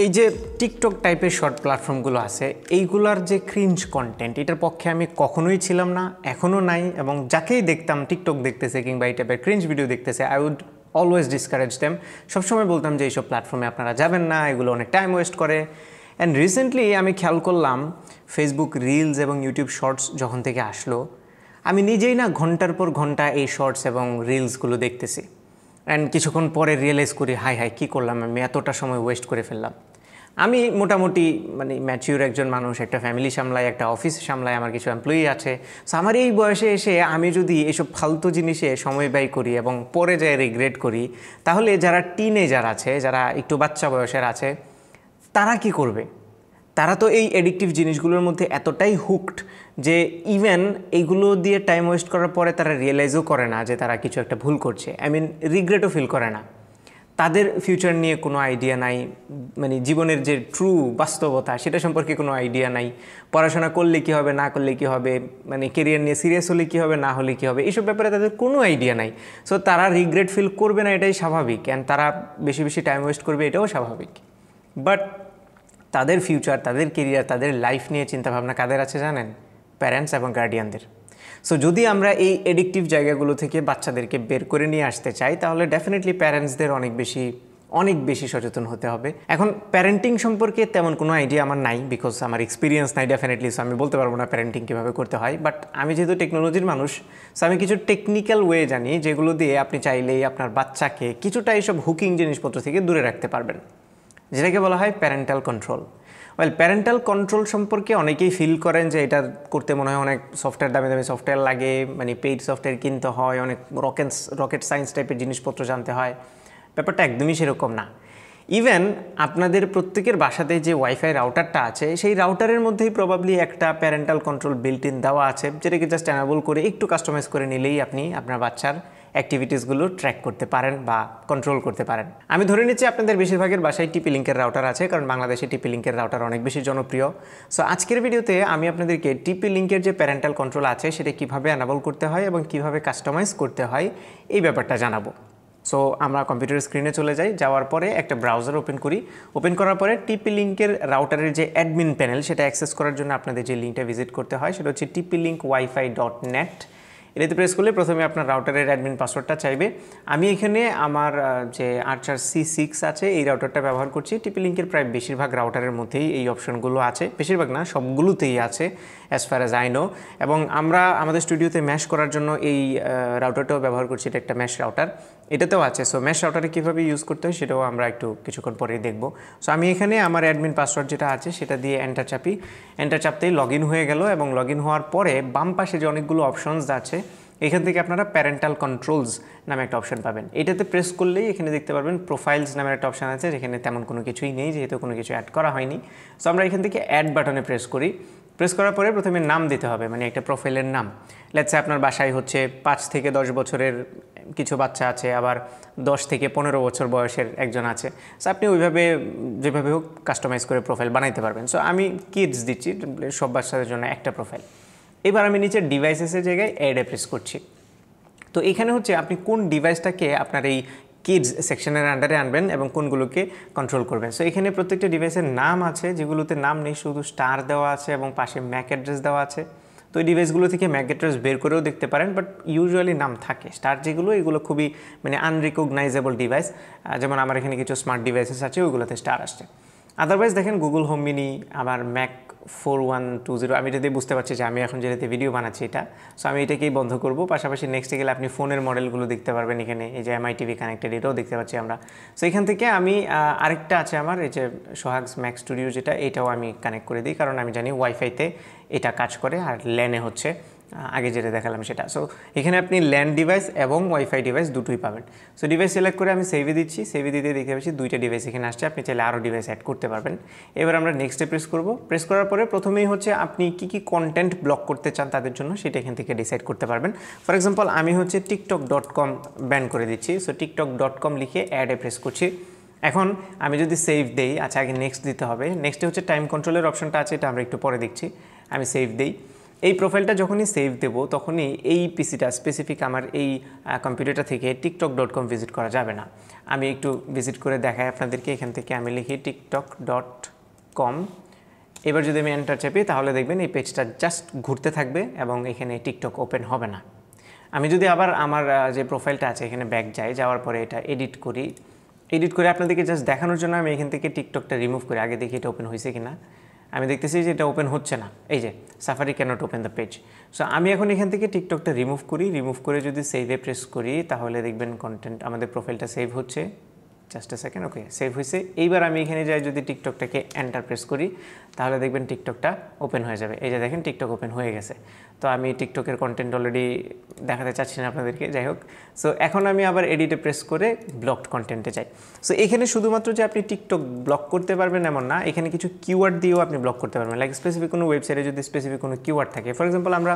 এই যে টিকটক টাইপের শর্ট প্ল্যাটফর্মগুলো আছে এইগুলার যে ক্রিঞ্জ কন্টেন্ট এটার পক্ষে আমি কখনোই ছিলাম না, এখনও নাই। এবং যাকেই দেখতাম টিকটক দেখতেছে কিংবা এই টাইপের ক্রিঞ্জ ভিডিও দেখতেছে, I would always discourage them. সবসময় বলতাম যে এইসব প্ল্যাটফর্মে আপনারা যাবেন না, এগুলো অনেক টাইম ওয়েস্ট করে। অ্যান্ড রিসেন্টলি আমি খেয়াল করলাম ফেসবুক রিলস এবং ইউটিউব শর্টস যখন থেকে আসলো, আমি নিজেই না ঘন্টার পর ঘন্টা এই শর্টস এবং রিলসগুলো দেখতেছি। অ্যান্ড কিছুক্ষণ পরে রিয়েলাইজ করি, হাই কী করলাম, আমি এতটা সময় ওয়েস্ট করে ফেললাম। আমি মোটামুটি ম্যাচিউর একজন মানুষ, একটা ফ্যামিলি সামলাই, একটা অফিস সামলাই, আমার কিছু এমপ্লয়ি আছে। সো আমার এই বয়সে এসে আমি যদি এইসব ফালতু জিনিসে সময় ব্যয় করি এবং পরে যায় রিগ্রেট করি, তাহলে যারা টিনেজার আছে, যারা একটু বাচ্চা বয়সের আছে, তারা কি করবে? তারা তো এই অ্যাডিকটিভ জিনিসগুলোর মধ্যে এতটাই হুকড যে ইভেন এইগুলো দিয়ে টাইম ওয়েস্ট করার পরে তারা রিয়েলাইজও করে না যে তারা কিছু একটা ভুল করছে। রিগ্রেটও ফিল করে না। তাদের ফিউচার নিয়ে কোনো আইডিয়া নাই, জীবনের যে ট্রু বাস্তবতা সেটা সম্পর্কে কোনো আইডিয়া নাই। পড়াশোনা করলে কী হবে, না করলে কী হবে, কেরিয়ার নিয়ে সিরিয়াস হলে কী হবে, না হলে কী হবে, এইসব ব্যাপারে তাদের কোনো আইডিয়া নাই। সো তারা রিগ্রেট ফিল করবে না, এটাই স্বাভাবিক। অ্যান্ড তারা বেশি বেশি টাইম ওয়েস্ট করবে, এটাও স্বাভাবিক। বাট তাদের ফিউচার, তাদের কেরিয়ার, তাদের লাইফ নিয়ে চিন্তাভাবনা কাদের আছে জানেন? প্যারেন্টস এবং গার্ডিয়ানদের। সো যদি আমরা এই এডিকটিভ জায়গাগুলো থেকে বাচ্চাদেরকে বের করে নিয়ে আসতে চাই, তাহলে ডেফিনেটলি প্যারেন্টসদের অনেক বেশি সচেতন হতে হবে। এখন প্যারেন্টিং সম্পর্কে তেমন কোনো আইডিয়া আমার নাই, বিকজ আমার এক্সপিরিয়েন্স নাই ডেফিনেটলি। সো আমি বলতে পারবো না প্যারেন্টিং কীভাবে করতে হয়। বাট আমি যেহেতু টেকনোলজির মানুষ, সো আমি কিছু টেকনিক্যাল ওয়ে জানি, যেগুলো দিয়ে আপনি চাইলেই আপনার বাচ্চাকে কিছুটা এইসব হুকিং জিনিসপত্র থেকে দূরে রাখতে পারবেন, যেটাকে বলা হয় প্যারেন্টাল কন্ট্রোল। প্যারেন্টাল কন্ট্রোল সম্পর্কে অনেকেই ফিল করেন যে এটা করতে মনে হয় অনেক সফটওয়্যার, দামি দামি সফটওয়্যার লাগে, পেইড সফটওয়্যার কিনতে হয়, অনেক রকেট সায়েন্স টাইপের জিনিসপত্র জানতে হয়। ব্যাপারটা একদমই সেরকম না। ইভেন আপনাদের প্রত্যেকের বাসাতে যে ওয়াইফাই রাউটারটা আছে, সেই রাউটারের মধ্যেই প্রবাবলি একটা প্যারেন্টাল কন্ট্রোল বিল্ট ইন দেওয়া আছে, যেটাকে জাস্ট এনেবল করে একটু কাস্টমাইজ করে নিলেই আপনি আপনার বাচ্চার অ্যাক্টিভিটিসগুলো ট্র্যাক করতে পারেন বা কন্ট্রোল করতে পারেন। আমি ধরে নিচ্ছি আপনাদের বেশিরভাগের বাসায় টিপি লিঙ্কের রাউটার আছে, কারণ বাংলাদেশে টিপি লিঙ্কের রাউটার অনেক বেশি জনপ্রিয়। সো আজকের ভিডিওতে আমি আপনাদেরকে টিপি লিঙ্কের যে প্যারেন্টাল কন্ট্রোল আছে সেটা কীভাবে এনেবল করতে হয় এবং কীভাবে কাস্টমাইজ করতে হয় এই ব্যাপারটা জানাবো। সো আমরা কম্পিউটার স্ক্রিনে চলে যাই, যাওয়ার পরে একটা ব্রাউজার ওপেন করি। ওপেন করার পরে টিপি লিঙ্কের রাউটারের যে অ্যাডমিন প্যানেল, সেটা অ্যাক্সেস করার জন্য আপনাদের যে লিঙ্কটা ভিজিট করতে হয় সেটা হচ্ছে tplink.wifi.net। এটাতে প্রেস করলে প্রথমে আপনার রাউটারের অ্যাডমিন পাসওয়ার্ডটা চাইবে। আমি এখানে আমার যে R4C6 আছে এই রাউটারটা ব্যবহার করছি। টিপি লিঙ্কের প্রায় বেশিরভাগ রাউটারের মধ্যেই এই অপশনগুলো আছে, বেশিরভাগ না সবগুলোতেই আছে as far as I know. এবং আমরা আমাদের স্টুডিওতে ম্যাশ করার জন্য এই রাউটারটাও ব্যবহার করছি, এটা একটা ম্যাশ রাউটার, এটাতেও আছে। সো ম্যাশ রাউটারে কীভাবে ইউজ করতে হয় সেটাও আমরা একটু কিছুক্ষণ পরেই দেখব। সো আমি এখানে আমার অ্যাডমিন পাসওয়ার্ড যেটা আছে সেটা দিয়ে এন্টার চাপি। এন্টার চাপতেই লগ ইন হয়ে গেল, এবং লগ ইন হওয়ার পরে বাম পাশে যে অনেকগুলো অপশনস আছে এখান থেকে আপনারা প্যারেন্টাল কন্ট্রোলস নামে একটা অপশন পাবেন। এটাতে প্রেস করলেই এখানে দেখতে পারবেন প্রোফাইলস নামের একটা অপশন আছে, যেখানে তেমন কোনো কিছুই নেই, যেহেতু কোনো কিছু অ্যাড করা হয়নি। সো আমরা এখান থেকে অ্যাড বাটনে প্রেস করি। প্রেস করার পরে প্রথমে নাম দিতে হবে, একটা প্রোফাইলের নাম। লেটস সে আপনার বাসায় হচ্ছে 5 থেকে 10 বছরের কিছু বাচ্চা আছে, আবার 10 থেকে 15 বছর বয়সের একজন আছে। সো আপনি ওইভাবে যেভাবে হোক কাস্টমাইজ করে প্রোফাইল বানাইতে পারবেন। সো আমি কিডস দিচ্ছি, সব বাচ্চাদের জন্য একটা প্রোফাইল। এবার আমি নিচে ডিভাইসেসের জায়গায় অ্যাডে প্রেস করছি। তো এখানে হচ্ছে আপনি কোন ডিভাইসটাকে আপনার এই কিডস সেকশনের আন্ডারে আনবেন এবং কোনগুলোকে কন্ট্রোল করবেন। সো এখানে প্রত্যেকটা ডিভাইসের নাম আছে, যেগুলোতে নাম নেই, শুধু স্টার দেওয়া আছে এবং পাশে ম্যাক অ্যাড্রেস দেওয়া আছে। তো এই ডিভাইসগুলো থেকে ম্যাক অ্যাড্রেস বের করেও দেখতে পারেন, বাট ইউজুয়ালি নাম থাকে। স্টার যেগুলো, এগুলো খুবই আনরিকগনাইজেবল ডিভাইস। যেমন আমার এখানে কিছু স্মার্ট ডিভাইসেস আছে, ওইগুলোতে স্টার আসছে। আদারওয়াইজ দেখেন গুগল হোম মিনি, আমার ম্যাক 4120, আমি এটাতে বুঝতে পারছি যে আমি এখন যেটাতে ভিডিও বানাচ্ছি এটা। সো আমি এটাকেই বন্ধ করব। পাশাপাশি নেক্সটে গেলে আপনি ফোনের মডেলগুলো দেখতে পারবেন। এখানে এই যে MI TV কানেক্টেড, এটাও দেখতে পাচ্ছি আমরা। সো এখান থেকে আমি আরেকটা আছে আমার, এই যে সোহাগস ম্যাক স্টুডিও যেটা, এটাও আমি কানেক্ট করে দিই, কারণ আমি জানি ওয়াইফাইতে এটা কাজ করে আর ল্যানে হচ্ছে আগে যেটা দেখালাম সেটা। সো এখানে আপনি ল্যান্ড ডিভাইস এবং ওয়াইফাই ডিভাইস দুটোই পাবেন। সো ডিভাইস সিলেক্ট করে আমি সেভে দিচ্ছি। সেভে দিতে দেখতে পাচ্ছি 2টা ডিভাইস এখানে আসছে, আপনি চাইলে আরও ডিভাইস অ্যাড করতে পারবেন। এবার আমরা নেক্সটে প্রেস করব। প্রেস করার পরে প্রথমেই হচ্ছে আপনি কী কন্টেন্ট ব্লক করতে চান তাদের জন্য, সেটা এখান থেকে ডিসাইড করতে পারবেন। ফর এক্সাম্পল আমি হচ্ছে tiktok.com ব্যান করে দিচ্ছি। সো tiktok.com লিখে অ্যাডে প্রেস করছি। এখন আমি যদি সেভ দেই, আচ্ছা আগে নেক্সট দিতে হবে। নেক্সটে হচ্ছে টাইম কন্ট্রোলের অপশনটা আছে, এটা আমরা একটু পরে দেখছি। আমি সেভ দেই। এই প্রোফাইলটা যখনই সেভ দেব তখনই এই পিসিটা স্পেসিফিক আমার এই কম্পিউটারটা থেকে tiktok.com ভিজিট করা যাবে না। আমি একটু ভিজিট করে দেখাই আপনাদেরকে। এখান থেকে আমি লিখি tiktok.com। এবার যদি আমি এন্টার চাপি তাহলে দেখবেন এই পেজটা জাস্ট ঘুরতে থাকবে এবং এখানে টিকটক ওপেন হবে না। আমি যদি আবার আমার যে প্রোফাইলটা আছে এখানে ব্যাক যাই, যাওয়ার পরে এটা এডিট করে আপনাদেরকে জাস্ট দেখানোর জন্য আমি এখান থেকে টিকটকটা রিমুভ করি। আগে দেখি এটা ওপেন হয়েছে কিনা। আমি দেখতেছি যে এটা ওপেন হচ্ছে না, এই যে Safari can't open the page. So আমি এখন এখান থেকে টিকটকটা রিমুভ করে যদি সেভে প্রেস করি তাহলে দেখবেন কন্টেন্ট আমাদের প্রোফাইলটা সেভ হচ্ছে। Just a second, okay save হয়েছে। এইবার আমি এখানে যাই যদি টিকটকটাকে এন্টার প্রেস করি তাহলে দেখবেন টিকটকটা ওপেন হয়ে যাবে। এই যে দেখেন টিকটক ওপেন হয়ে গেছে। তো আমি টিকটকের কন্টেন্ট অলরেডি দেখাতে চাচ্ছি না আপনাদেরকে, যাই হোক। সো এখন আমি আবার এডিটে প্রেস করে ব্লকড কন্টেন্টে যাই। সো এখানে শুধুমাত্র যে আপনি টিকটক ব্লক করতে পারবেন এমন না, এখানে কিছু কিওয়ার্ড দিয়েও আপনি ব্লক করতে পারবেন। লাইক স্পেসিফিক কোনো ওয়েবসাইটে যদি স্পেসিফিক কোনো কিওয়ার্ড থাকে, ফর এক্সাম্পল আমরা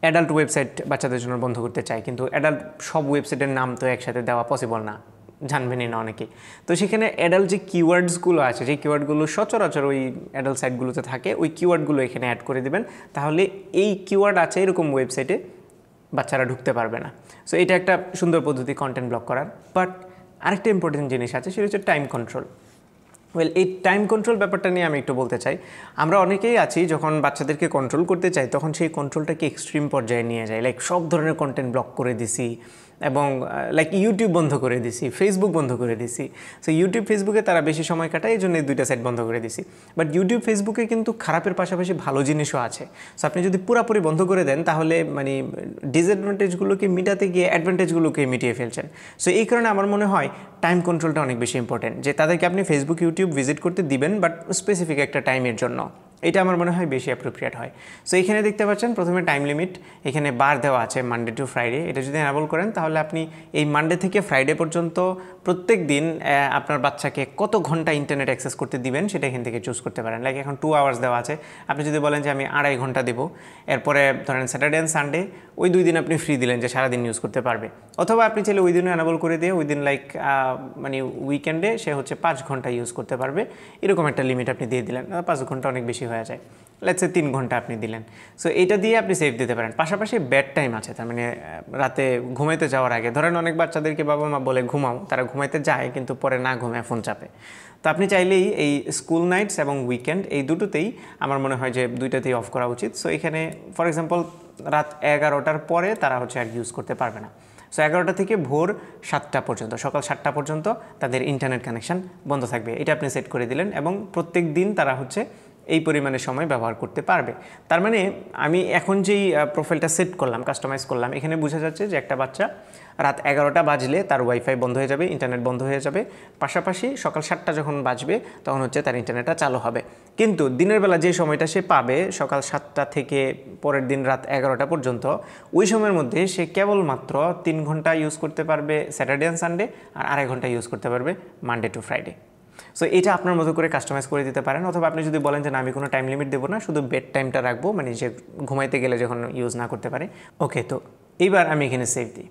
অ্যাডাল্ট ওয়েবসাইট বাচ্চাদের জন্য বন্ধ করতে চাই, কিন্তু অ্যাডাল্ট সব ওয়েবসাইটের নাম তো একসাথে দেওয়া পসিবল না, জানবেনই না অনেকেই। তো সেখানে অ্যাডাল্ট যে কিওয়ার্ডসগুলো আছে, যে কিওয়ার্ডগুলো সচরাচর ওই অ্যাডাল্ট সাইটগুলোতে থাকে, ওই কিওয়ার্ডগুলো এখানে অ্যাড করে দেবেন। তাহলে এই কিওয়ার্ড আছে এরকম ওয়েবসাইটে বাচ্চারা ঢুকতে পারবে না। সো এটা একটা সুন্দর পদ্ধতি কন্টেন্ট ব্লক করার। বাট আরেকটা ইম্পর্টেন্ট জিনিস আছে, সেটা হচ্ছে টাইম কন্ট্রোল। ওয়েল, এই টাইম কন্ট্রোল ব্যাপারটা নিয়ে আমি একটু বলতে চাই। আমরা অনেকেই আছি যখন বাচ্চাদেরকে কন্ট্রোল করতে চাই তখন সেই কন্ট্রোলটাকে এক্সট্রিম পর্যায়ে নিয়ে যায়। লাইক সব ধরনের কন্টেন্ট ব্লক করে দিছি এবং লাইক ইউটিউব বন্ধ করে দিছি, ফেসবুক বন্ধ করে দিছি। সো ইউটিউব ফেসবুকে তারা বেশি সময় কাটায়, এই জন্য এই দুইটা সাইট বন্ধ করে দিছি। বাট ইউটিউব ফেসবুকে কিন্তু খারাপের পাশাপাশি ভালো জিনিসও আছে। সো আপনি যদি পুরোপুরি বন্ধ করে দেন তাহলে মানে ডিসঅ্যাডভান্টেজগুলোকে মিটাতে গিয়ে অ্যাডভান্টেজগুলোকে মিটিয়ে ফেলছেন। সো এই কারণে আমার মনে হয় টাইম কন্ট্রোলটা অনেক বেশি ইম্পর্টেন্ট, যে তাদেরকে আপনি ফেসবুক ইউটিউব ভিজিট করতে দিবেন বাট স্পেসিফিক একটা টাইমের জন্য। এটা আমার মনে হয় বেশি অ্যাপ্রোপ্রিয়েট হয়। সো এখানে দেখতে পাচ্ছেন প্রথমে টাইম লিমিট, এখানে বার দেওয়া আছে মানডে টু ফ্রাইডে। এটা যদি এনেবল করেন তাহলে আপনি এই মানডে থেকে ফ্রাইডে পর্যন্ত প্রত্যেক দিন আপনার বাচ্চাকে কত ঘন্টা ইন্টারনেট অ্যাক্সেস করতে দিবেন সেটা এখান থেকে চুজ করতে পারেন। লাইক এখন 2 আওয়ার্স দেওয়া আছে, আপনি যদি বলেন যে আমি 2.5 ঘন্টা দেবো, এরপরে ধরেন স্যাটারডে অ্যান্ড সানডে ওই 2 দিন আপনি ফ্রি দিলেন যে সারাদিন ইউজ করতে পারবে। অথবা আপনি চাইলে ওই দিনও এনেবল করে দিয়ে ওই দিন লাইক মানে উইকেন্ডে সে হচ্ছে 5 ঘন্টা ইউজ করতে পারবে, এরকম একটা লিমিট আপনি দিয়ে দিলেন। 5 ঘন্টা অনেক বেশি হয়ে যায়, লেটস সে 3 ঘন্টা আপনি দিলেন। সো এটা দিয়ে আপনি সেভ দিতে পারেন। পাশাপাশি বেড টাইম আছে, তার মানে রাতে ঘুমাইতে যাওয়ার আগে, ধরেন অনেক বাচ্চাদেরকে বাবা মা বলে ঘুমাও, তারা ঘুমাইতে যায় কিন্তু পরে না ঘুমায় ফোন চাপে। তো আপনি চাইলেই এই স্কুল নাইটস এবং উইকেন্ড এই দুটোতেই আমার মনে হয় যে দুইটাতেই অফ করা উচিত। সো এখানে ফর এক্সাম্পল রাত 11টার পরে তারা হচ্ছে আর ইউজ করতে পারবে না। সো 11টা থেকে ভোর 7টা পর্যন্ত, সকাল 7টা পর্যন্ত তাদের ইন্টারনেট কানেকশান বন্ধ থাকবে। এটা আপনি সেট করে দিলেন এবং প্রত্যেক দিন তারা হচ্ছে এই পরিমাণে সময় ব্যবহার করতে পারবে। তার মানে আমি এখন যেই প্রোফাইলটা সেট করলাম, কাস্টমাইজ করলাম, এখানে বোঝা যাচ্ছে যে একটা বাচ্চা রাত 11টা বাজলে তার ওয়াইফাই বন্ধ হয়ে যাবে, ইন্টারনেট বন্ধ হয়ে যাবে। পাশাপাশি সকাল 7টা যখন বাজবে তখন হচ্ছে তার ইন্টারনেটটা চালু হবে। কিন্তু দিনের বেলা যে সময়টা সে পাবে সকাল 7টা থেকে পরের দিন রাত 11টা পর্যন্ত, ওই সময়ের মধ্যে সে কেবলমাত্র 3 ঘন্টা ইউজ করতে পারবে স্যাটারডে অ্যান্ড সানডে, আর 2.5 ঘন্টা ইউজ করতে পারবে মানডে টু ফ্রাইডে। সো এটা আপনার মতো করে কাস্টমাইজ করে দিতে পারেন। অথবা আপনি যদি বলেন যে না আমি কোনো টাইম লিমিট দেবো না, শুধু বেড টাইমটা রাখবো, মানে যে ঘুমাইতে গেলে যখন ইউজ না করতে পারে। ওকে, তো এইবার আমি এখানে সেভ দিই।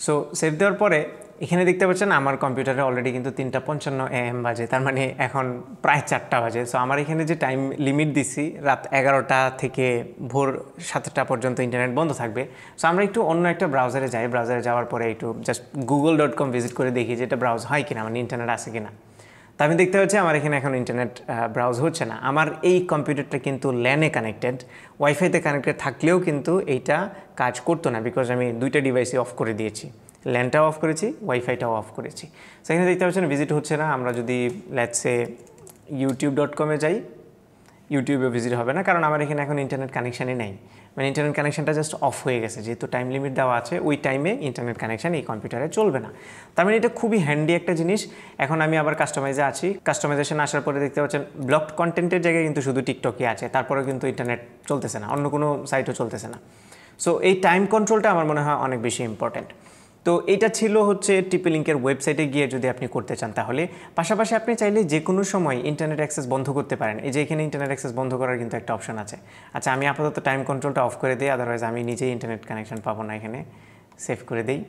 সো সেভ দেওয়ার পরে এখানে দেখতে পাচ্ছেন আমার কম্পিউটারে অলরেডি কিন্তু 3:55 AM বাজে, তার মানে এখন প্রায় 4টা বাজে। সো আমার এখানে যে টাইম লিমিট দিছি রাত 11টা থেকে ভোর 7টা পর্যন্ত ইন্টারনেট বন্ধ থাকবে। সো আমরা একটু অন্য একটা ব্রাউজারে যাই, ব্রাউজারে যাওয়ার পরে একটু জাস্ট google.com ভিজিট করে দেখি যে এটা ব্রাউজ হয় কিনা, মানে ইন্টারনেট আছে কিনা। তা আমি দেখতে পাচ্ছি আমার এখানে এখন ইন্টারনেট ব্রাউজ হচ্ছে না। আমার এই কম্পিউটারটা কিন্তু ল্যানে কানেক্টেড, ওয়াইফাইতে কানেক্টেড থাকলেও কিন্তু এইটা কাজ করতো না, বিকজ আমি দুইটা ডিভাইসই অফ করে দিয়েছি, ল্যানটাও অফ করেছি, ওয়াইফাইটাও অফ করেছি। সেখানে দেখতে পাচ্ছেন ভিজিট হচ্ছে না। আমরা যদি লেটসে youtube.com-এ যাই, ইউটিউবে ভিজিট হবে না, কারণ আমার এখানে এখন ইন্টারনেট কানেকশানই নেই, মানে ইন্টারনেট কানেকশানটা জাস্ট অফ হয়ে গেছে। যেহেতু টাইম লিমিট দেওয়া আছে, ওই টাইমে ইন্টারনেট কানেকশান এই কম্পিউটারে চলবে না। তার মানে এটা খুবই হ্যান্ডি একটা জিনিস। এখন আমি আবার কাস্টমাইজে আছি, কাস্টমাইজেশন আসার পরে দেখতে পাচ্ছেন ব্লকড কন্টেন্টের জায়গায় কিন্তু শুধু টিকটকই আছে, তারপরেও কিন্তু ইন্টারনেট চলতেছে না, অন্য কোনো সাইটও চলতেছে না। সো এই টাইম কন্ট্রোলটা আমার মনে হয় অনেক বেশি ইম্পর্ট্যান্ট। তো এটা ছিল হচ্ছে টিপি লিঙ্কের ওয়েবসাইটে গিয়ে যদি আপনি করতে চান তাহলে। পাশাপাশি আপনি চাইলে যে কোনো সময় ইন্টারনেট অ্যাক্সেস বন্ধ করতে পারেন। এই যে এখানে ইন্টারনেট অ্যাক্সেস বন্ধ করার কিন্তু একটা অপশন আছে। আচ্ছা, আমি আপাতত টাইম কন্ট্রোলটা অফ করে দিই, আদারওয়াইজ আমি নিজেই ইন্টারনেট কানেকশন পাবো না। এখানে সেভ করে দিই।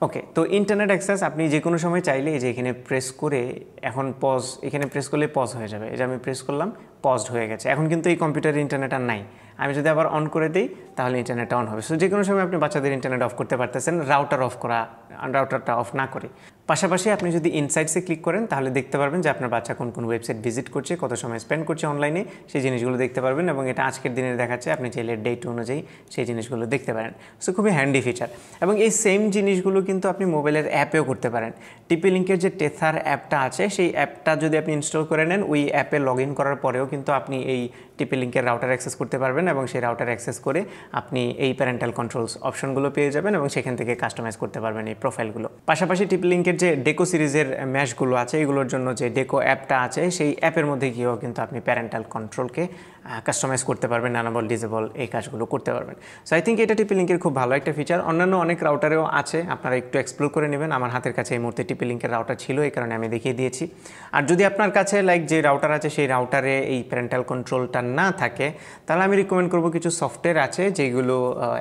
ওকে, তো ইন্টারনেট অ্যাক্সেস আপনি যে কোনো সময় চাইলে এই যে এখানে প্রেস করে এখন পজ, এখানে প্রেস করলে পজ হয়ে যাবে। এই যে আমি প্রেস করলাম, পজড হয়ে গেছে। এখন কিন্তু এই কম্পিউটারে ইন্টারনেট আর নাই, আমি যদি আবার অন করে দিই তাহলে ইন্টারনেটটা অন হবে। সো যে কোনো সময় আপনি বাচ্চাদের ইন্টারনেট অফ করতে পারতেছেন রাউটারটা অফ না করে। পাশাপাশি আপনি যদি ইনসাইটসে ক্লিক করেন তাহলে দেখতে পারবেন যে আপনার বাচ্চা কোন কোন ওয়েবসাইট ভিজিট করছে, কত সময় স্পেন্ড করছে অনলাইনে, সেই জিনিসগুলো দেখতে পারবেন এবং এটা আজকের দিনের দেখাচ্ছে, আপনি চাইলে ডেট অনুযায়ী সেই জিনিসগুলো দেখতে পারেন। সো খুবই হ্যান্ডি ফিচার। এবং এই সেম জিনিসগুলো কিন্তু আপনি মোবাইলের অ্যাপেও করতে পারেন। টিপি লিঙ্কের যে টেথার অ্যাপটা আছে সেই অ্যাপটা যদি আপনি ইনস্টল করে নেন, ওই অ্যাপে লগ ইন করার পরেও কিন্তু আপনি এই টিপি লিঙ্কের রাউটার অ্যাক্সেস করতে পারবেন এবং সেই রাউটার অ্যাক্সেস করে আপনি এই প্যারেন্টাল কন্ট্রোলস অপশনগুলো পেয়ে যাবেন এবং সেখান থেকে কাস্টমাইজ করতে পারবেন এই প্রোফাইলগুলো। পাশাপাশি টিপি লিঙ্কের যে ডেকো সিরিজের ম্যাশগুলো আছে এগুলোর জন্য যে ডেকো অ্যাপটা আছে সেই অ্যাপের মধ্যে গিয়েও কিন্তু আপনি প্যারেন্টাল কন্ট্রোলকে কাস্টমাইজ করতে পারবেন, নানাবল ডিজেবল এই কাজগুলো করতে পারবেন। সো আই থিঙ্ক এটা টিপি লিঙ্কের খুব ভালো একটা ফিচার। অন্যান্য অনেক রাউটারেও আছে, আপনারা একটু এক্সপ্লোর করে নেবেন। আমার হাতের কাছে এই মুহূর্তে টিপি লিঙ্কের রাউটার ছিল, এই কারণে আমি দেখিয়ে দিয়েছি। আর যদি আপনার কাছে যে রাউটার আছে সেই রাউটারে এই প্যারেন্টাল কন্ট্রোলটা না থাকে তাহলে আমি রিকমেন্ড করব কিছু সফটওয়্যার আছে যেগুলো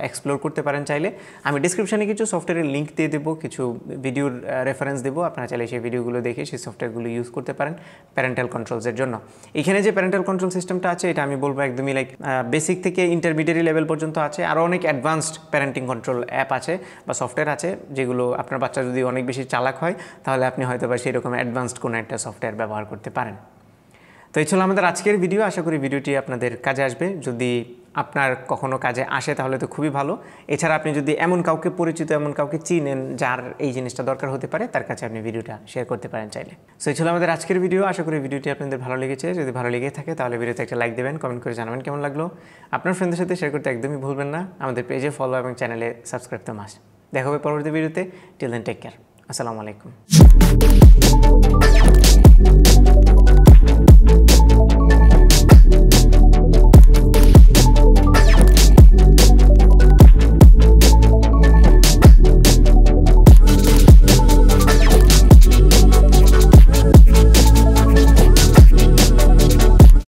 এক্সপ্লোর করতে পারেন চাইলে। আমি ডিসক্রিপশানে কিছু সফটওয়্যারের লিঙ্ক দিয়ে দেবো, কিছু ভিডিওর রেফারেন্স দেবো, আপনারা চাইলে সেই ভিডিওগুলো দেখে সেই সফটওয়্যারগুলো ইউজ করতে পারেন প্যারেন্টাল কন্ট্রোলসের জন্য। এখানে যে প্যারেন্টাল কন্ট্রোল সিস্টেমটা আছে এটা আমি বলবো একদমই বেসিক থেকে ইন্টারমিডিয়েট লেভেল পর্যন্ত আছে। আরও অনেক অ্যাডভান্সড প্যারেন্টিং কন্ট্রোল অ্যাপ আছে বা সফটওয়্যার আছে যেগুলো আপনার বাচ্চা যদি অনেক বেশি চালাক হয় তাহলে আপনি হয়তো বা সেই রকম অ্যাডভান্সড কোনো একটা সফটওয়্যার ব্যবহার করতে পারেন। তো এই ছিল আমাদের আজকের ভিডিও। আশা করি ভিডিওটি আপনাদের কাজে আসবে। যদি আপনার কখনো কাজে আসে তাহলে তো খুবই ভালো। এছাড়া আপনি যদি এমন কাউকে পরিচিত, এমন কাউকে চিনেন যার এই জিনিসটা দরকার হতে পারে, তার কাছে আপনি ভিডিওটা শেয়ার করতে পারেন চাইলে। সো এই ছিল আমাদের আজকের ভিডিও। আশা করি ভিডিওটি আপনাদের ভালো লেগেছে। যদি ভালো লেগে থাকে তাহলে ভিডিওতে একটা লাইক দেবেন, কমেন্ট করে জানাবেন কেমন লাগলো। আপনার ফ্রেন্ডদের সাথে শেয়ার করতে একদমই ভুলবেন না। আমাদের পেজে ফলো এবং চ্যানেলে সাবস্ক্রাইব তো মাস্ট। দেখা হবে পরবর্তী ভিডিওতে। Till then take care. আসসালামু আলাইকুম।